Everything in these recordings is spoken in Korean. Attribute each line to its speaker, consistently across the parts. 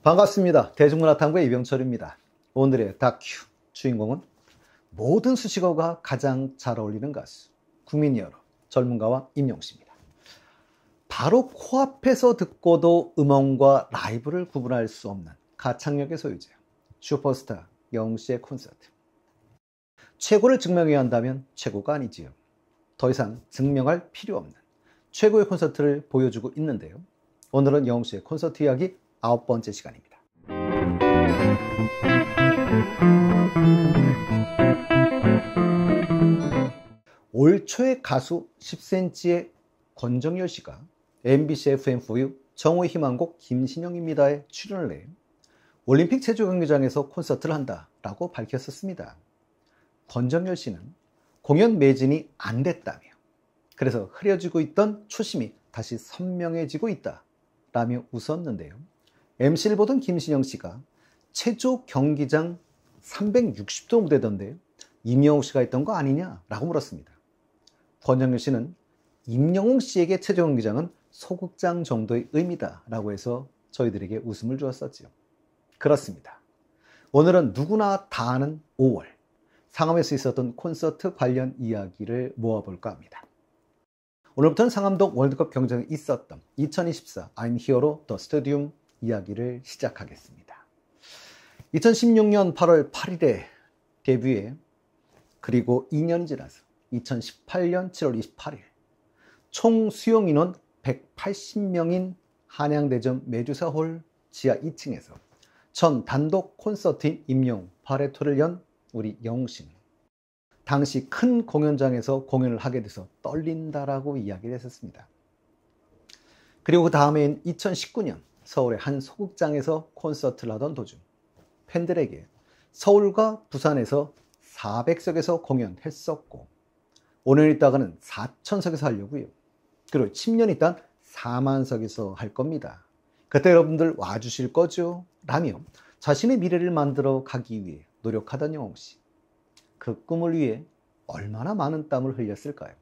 Speaker 1: 반갑습니다. 대중문화탐구의 이병철입니다. 오늘의 다큐 주인공은 모든 수식어가 가장 잘 어울리는 가수, 국민 여러, 전문가와 임영웅씨입니다. 바로 코앞에서 듣고도 음원과 라이브를 구분할 수 없는 가창력의 소유자, 슈퍼스타 영웅씨의 콘서트. 최고를 증명해야 한다면 최고가 아니지요. 더 이상 증명할 필요 없는 최고의 콘서트를 보여주고 있는데요. 오늘은 영웅씨의 콘서트 이야기 9번째 시간입니다. 올 초에 가수 10cm의 권정열 씨가 MBC FM4U 정오의 희망곡 김신영입니다에 출연을 해 올림픽 체조 경기장에서 콘서트를 한다라고 밝혔었습니다. 권정열 씨는 공연 매진이 안 됐다며, 그래서 흐려지고 있던 초심이 다시 선명해지고 있다라며 웃었는데요. MC를 보던 김신영 씨가 체조 경기장 360도 무대던데 임영웅 씨가 있던 거 아니냐라고 물었습니다. 권정열 씨는 임영웅 씨에게 체조 경기장은 소극장 정도의 의미다라고 해서 저희들에게 웃음을 주었었죠. 그렇습니다. 오늘은 누구나 다 아는 5월 상암에서 있었던 콘서트 관련 이야기를 모아볼까 합니다. 오늘부터는 상암동 월드컵 경기장에 있었던 2024 I'm Hero로 더 스타디움 이야기를 시작하겠습니다. 2016년 8월 8일에 데뷔해 그리고 2년이 지나서 2018년 7월 28일 총 수용 인원 180명인 한양대점 메두사홀 지하 2층에서 전 단독 콘서트인 임영웅 파레토를 연 우리 영웅 씨는 당시 큰 공연장에서 공연을 하게 돼서 떨린다라고 이야기를 했었습니다. 그리고 그 다음해인 2019년 서울의 한 소극장에서 콘서트를 하던 도중 팬들에게 서울과 부산에서 400석에서 공연했었고 5년 있다가는 4,000석에서 하려고요. 그리고 10년 있다 40,000석에서 할 겁니다. 그때 여러분들 와주실 거죠? 라며 자신의 미래를 만들어 가기 위해 노력하던 영웅씨. 그 꿈을 위해 얼마나 많은 땀을 흘렸을까요?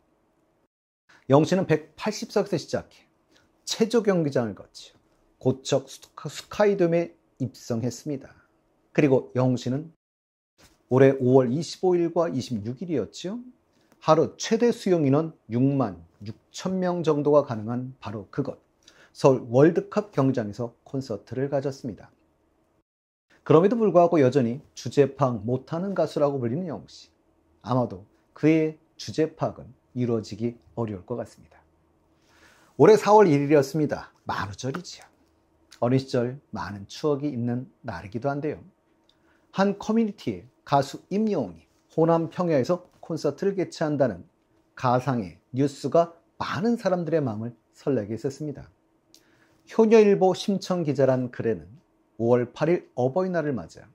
Speaker 1: 영웅씨는 180석에서 시작해 체조 경기장을 거쳐 고척 스카이돔에 입성했습니다. 그리고 영웅씨는 올해 5월 25일과 26일이었죠. 하루 최대 수용 인원 6만 6천 명 정도가 가능한 바로 그곳 서울 월드컵 경기장에서 콘서트를 가졌습니다. 그럼에도 불구하고 여전히 주제 파악 못하는 가수라고 불리는 영웅씨. 아마도 그의 주제 파악은 이루어지기 어려울 것 같습니다. 올해 4월 1일이었습니다. 만우절이지요. 어린 시절 많은 추억이 있는 날이기도 한데요. 한 커뮤니티에 가수 임영웅이 호남 평야에서 콘서트를 개최한다는 가상의 뉴스가 많은 사람들의 마음을 설레게 했었습니다. 효녀일보 심청 기자란 글에는 5월 8일 어버이날을 맞아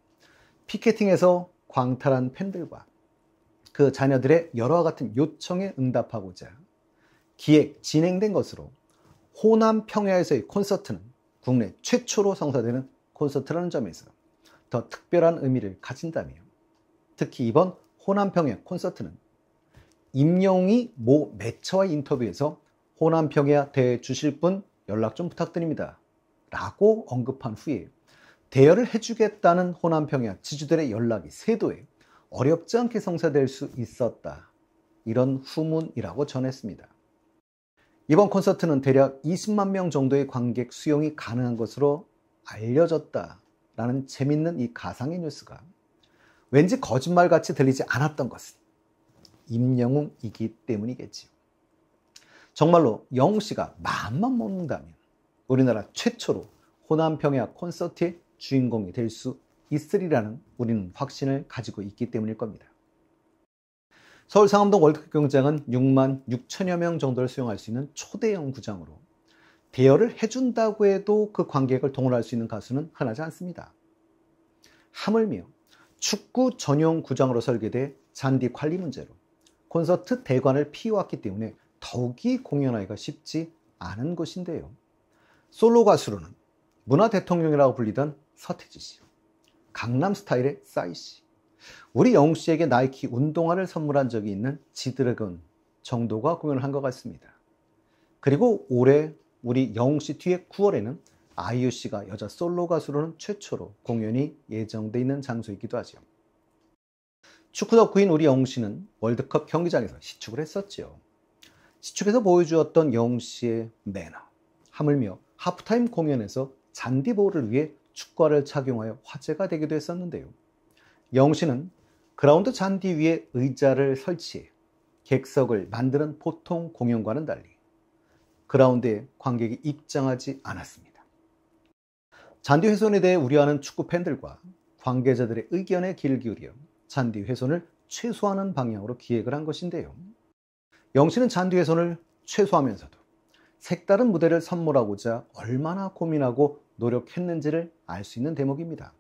Speaker 1: 피켓팅에서 광탈한 팬들과 그 자녀들의 여러와 같은 요청에 응답하고자 기획 진행된 것으로 호남 평야에서의 콘서트는 국내 최초로 성사되는 콘서트라는 점에서 더 특별한 의미를 가진다며, 특히 이번 호남 평야 콘서트는 임영웅이 모 매체와의 인터뷰에서 호남 평야 대회 주실 분 연락 좀 부탁드립니다 라고 언급한 후에 대여를 해주겠다는 호남 평야 지주들의 연락이 세도에 어렵지 않게 성사될 수 있었다, 이런 후문이라고 전했습니다. 이번 콘서트는 대략 20만 명 정도의 관객 수용이 가능한 것으로 알려졌다라는 재밌는 이 가상의 뉴스가 왠지 거짓말같이 들리지 않았던 것은 임영웅이기 때문이겠지요. 정말로 영웅씨가 마음만 먹는다면 우리나라 최초로 호남 평야 콘서트의 주인공이 될 수 있으리라는 우리는 확신을 가지고 있기 때문일 겁니다. 서울 상암동 월드컵 경기장은 6만 6천여 명 정도를 수용할 수 있는 초대형 구장으로 대여를 해준다고 해도 그 관객을 동원할 수 있는 가수는 흔하지 않습니다. 하물며 축구 전용 구장으로 설계돼 잔디 관리 문제로 콘서트 대관을 피해왔기 때문에 더욱이 공연하기가 쉽지 않은 곳인데요. 솔로 가수로는 문화 대통령이라고 불리던 서태지 씨, 강남 스타일의 싸이 씨, 우리 영웅 씨에게 나이키 운동화를 선물한 적이 있는 지드래곤 정도가 공연을 한 것 같습니다. 그리고 올해 우리 영웅 씨 뒤에 9월에는 아이유 씨가 여자 솔로 가수로는 최초로 공연이 예정돼 있는 장소이기도 하죠. 축구 덕후인 우리 영웅 씨는 월드컵 경기장에서 시축을 했었죠. 시축에서 보여주었던 영웅 씨의 매너, 하물며 하프타임 공연에서 잔디 보호를 위해 축구화를 착용하여 화제가 되기도 했었는데요. 영웅 씨는 그라운드 잔디 위에 의자를 설치해 객석을 만드는 보통 공연과는 달리 그라운드에 관객이 입장하지 않았습니다. 잔디 훼손에 대해 우려하는 축구 팬들과 관계자들의 의견에 귀를 기울여 잔디 훼손을 최소화하는 방향으로 기획을 한 것인데요. 영웅 씨는 잔디 훼손을 최소화하면서도 색다른 무대를 선물하고자 얼마나 고민하고 노력했는지를 알 수 있는 대목입니다.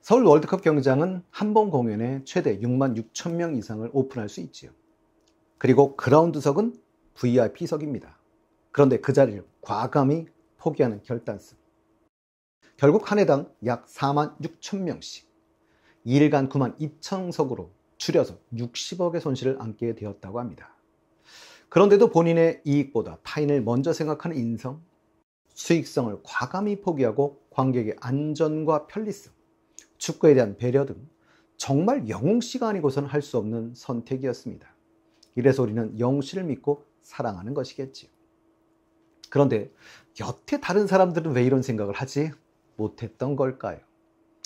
Speaker 1: 서울 월드컵 경기장은 한 번 공연에 최대 6만 6천 명 이상을 오픈할 수 있지요. 그리고 그라운드석은 VIP석입니다. 그런데 그 자리를 과감히 포기하는 결단성. 결국 한 해당 약 4만 6천 명씩 2일간 9만 2천 석으로 줄여서 60억의 손실을 안게 되었다고 합니다. 그런데도 본인의 이익보다 타인을 먼저 생각하는 인성, 수익성을 과감히 포기하고 관객의 안전과 편리성, 축구에 대한 배려 등 정말 영웅 씨가 아니고서는 할 수 없는 선택이었습니다. 이래서 우리는 영웅 씨를 믿고 사랑하는 것이겠지요. 그런데 여태 다른 사람들은 왜 이런 생각을 하지 못했던 걸까요?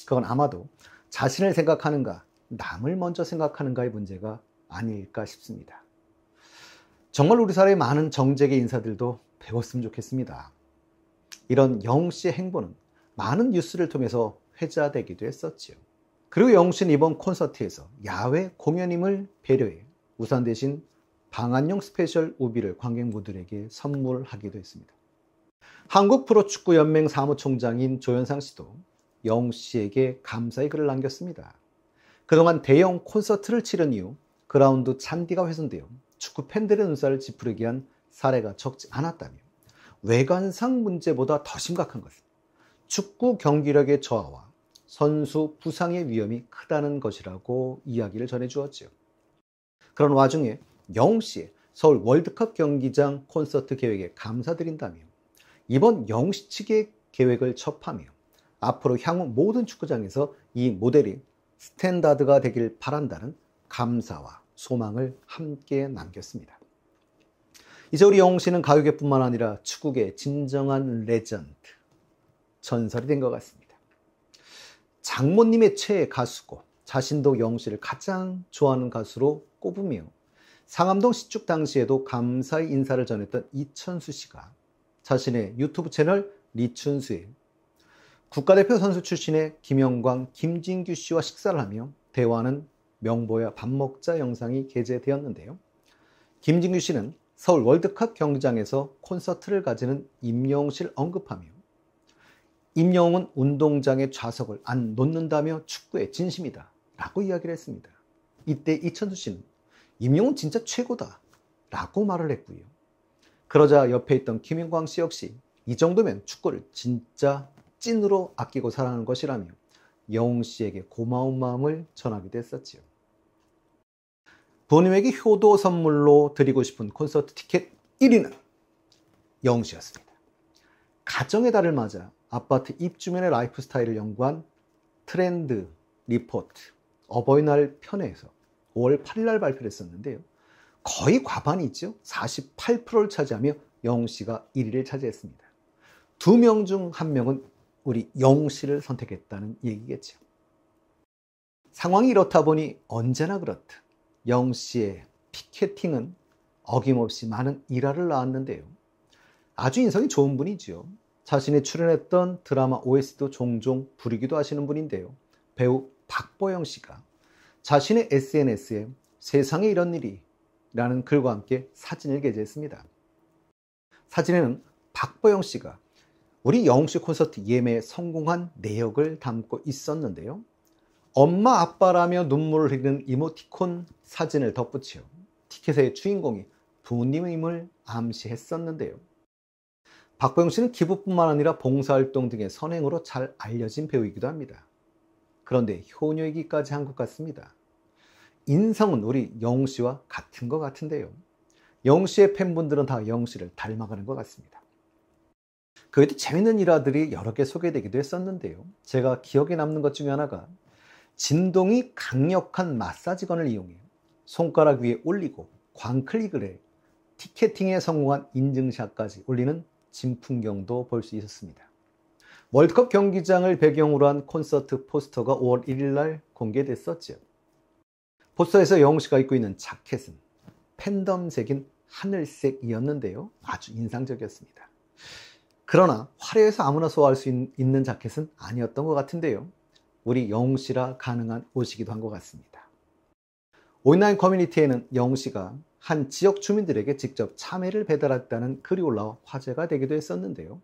Speaker 1: 그건 아마도 자신을 생각하는가, 남을 먼저 생각하는가의 문제가 아닐까 싶습니다. 정말 우리 사회의 많은 정재계 인사들도 배웠으면 좋겠습니다. 이런 영웅 씨의 행보는 많은 뉴스를 통해서 회자되기도 했었지요. 그리고 영웅 씨는 이번 콘서트에서 야외 공연임을 배려해 우산 대신 방한용 스페셜 우비를 관객분들에게 선물하기도 했습니다. 한국프로축구연맹 사무총장인 조현상 씨도 영웅 씨에게 감사의 글을 남겼습니다. 그동안 대형 콘서트를 치른 이후 그라운드 잔디가 훼손되어 축구 팬들의 눈살을 찌푸리게 한 사례가 적지 않았다며 외관상 문제보다 더 심각한 것은 축구 경기력의 저하와 선수 부상의 위험이 크다는 것이라고 이야기를 전해주었죠. 그런 와중에 영웅 씨의 서울 월드컵 경기장 콘서트 계획에 감사드린다며 이번 영웅 씨 측의 계획을 첩하며 앞으로 향후 모든 축구장에서 이 모델이 스탠다드가 되길 바란다는 감사와 소망을 함께 남겼습니다. 이제 우리 영웅 씨는 가요계뿐만 아니라 축구계의 진정한 레전드, 전설이 된 것 같습니다. 장모님의 최애 가수고 자신도 영웅 씨를 가장 좋아하는 가수로 꼽으며 상암동 시축 당시에도 감사의 인사를 전했던 이천수 씨가 자신의 유튜브 채널 리춘수에 국가대표 선수 출신의 김영광, 김진규 씨와 식사를 하며 대화하는 명보야 밥 먹자 영상이 게재되었는데요. 김진규 씨는 서울 월드컵 경기장에서 콘서트를 가지는 임영웅 씨를 언급하며 임영웅은 운동장에 좌석을 안 놓는다며 축구에 진심이다 라고 이야기를 했습니다. 이때 이천수 씨는 임영웅은 진짜 최고다 라고 말을 했고요. 그러자 옆에 있던 김영광 씨 역시 이 정도면 축구를 진짜 찐으로 아끼고 사랑하는 것이라며 영웅 씨에게 고마운 마음을 전하기도 했었지요. 부모님에게 효도 선물로 드리고 싶은 콘서트 티켓 1위는 영웅 씨였습니다. 가정의 달을 맞아 아파트 입주민의 라이프 스타일을 연구한 트렌드 리포트 어버이날 편에서 5월 8일 날 발표를 했었는데요. 거의 과반이 있죠. 48%를 차지하며 영웅 씨가 1위를 차지했습니다. 2명 중 1명은 우리 영웅 씨를 선택했다는 얘기겠죠. 상황이 이렇다 보니 언제나 그렇듯 영웅 씨의 피켓팅은 어김없이 많은 일화를 낳았는데요. 아주 인성이 좋은 분이죠. 자신이 출연했던 드라마 OST도 종종 부르기도 하시는 분인데요. 배우 박보영 씨가 자신의 SNS에 세상에 이런 일이 라는 글과 함께 사진을 게재했습니다. 사진에는 박보영 씨가 우리 영웅 씨 콘서트 예매에 성공한 내역을 담고 있었는데요. 엄마 아빠라며 눈물을 흘리는 이모티콘 사진을 덧붙여 티켓의 주인공이 부모님임을 암시했었는데요. 박보영 씨는 기부뿐만 아니라 봉사활동 등의 선행으로 잘 알려진 배우이기도 합니다. 그런데 효녀이기까지 한 것 같습니다. 인성은 우리 영웅 씨와 같은 것 같은데요. 영웅 씨의 팬분들은 다 영웅 씨를 닮아가는 것 같습니다. 그에도 재밌는 일화들이 여러 개 소개되기도 했었는데요. 제가 기억에 남는 것 중에 하나가 진동이 강력한 마사지건을 이용해 손가락 위에 올리고 광클릭을 해 티켓팅에 성공한 인증샷까지 올리는 진풍경도 볼 수 있었습니다. 월드컵 경기장을 배경으로 한 콘서트 포스터가 5월 1일 날 공개됐었죠. 포스터에서 영웅 씨가 입고 있는 자켓은 팬덤색인 하늘색이었는데요. 아주 인상적이었습니다. 그러나 화려해서 아무나 소화할 수 있는 자켓은 아니었던 것 같은데요. 우리 영웅 씨라 가능한 옷이기도 한 것 같습니다. 온라인 커뮤니티에는 영웅 씨가 한 지역 주민들에게 직접 참외를 배달했다는 글이 올라와 화제가 되기도 했었는데요.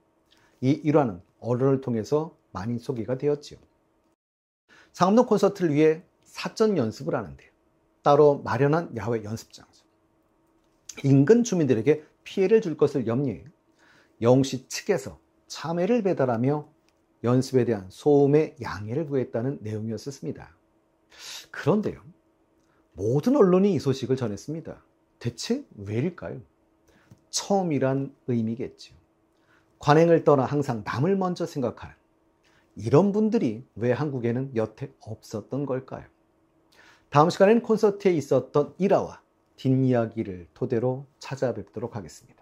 Speaker 1: 이 일화는 언론을 통해서 많이 소개가 되었지요. 상암동 콘서트를 위해 사전 연습을 하는데요. 따로 마련한 야외 연습 장소. 인근 주민들에게 피해를 줄 것을 염려해 영웅 씨 측에서 참외를 배달하며 연습에 대한 소음의 양해를 구했다는 내용이었습니다. 그런데요, 모든 언론이 이 소식을 전했습니다. 대체 왜일까요? 처음이란 의미겠죠. 관행을 떠나 항상 남을 먼저 생각하는 이런 분들이 왜 한국에는 여태 없었던 걸까요? 다음 시간에는 콘서트에 있었던 일화와 뒷이야기를 토대로 찾아뵙도록 하겠습니다.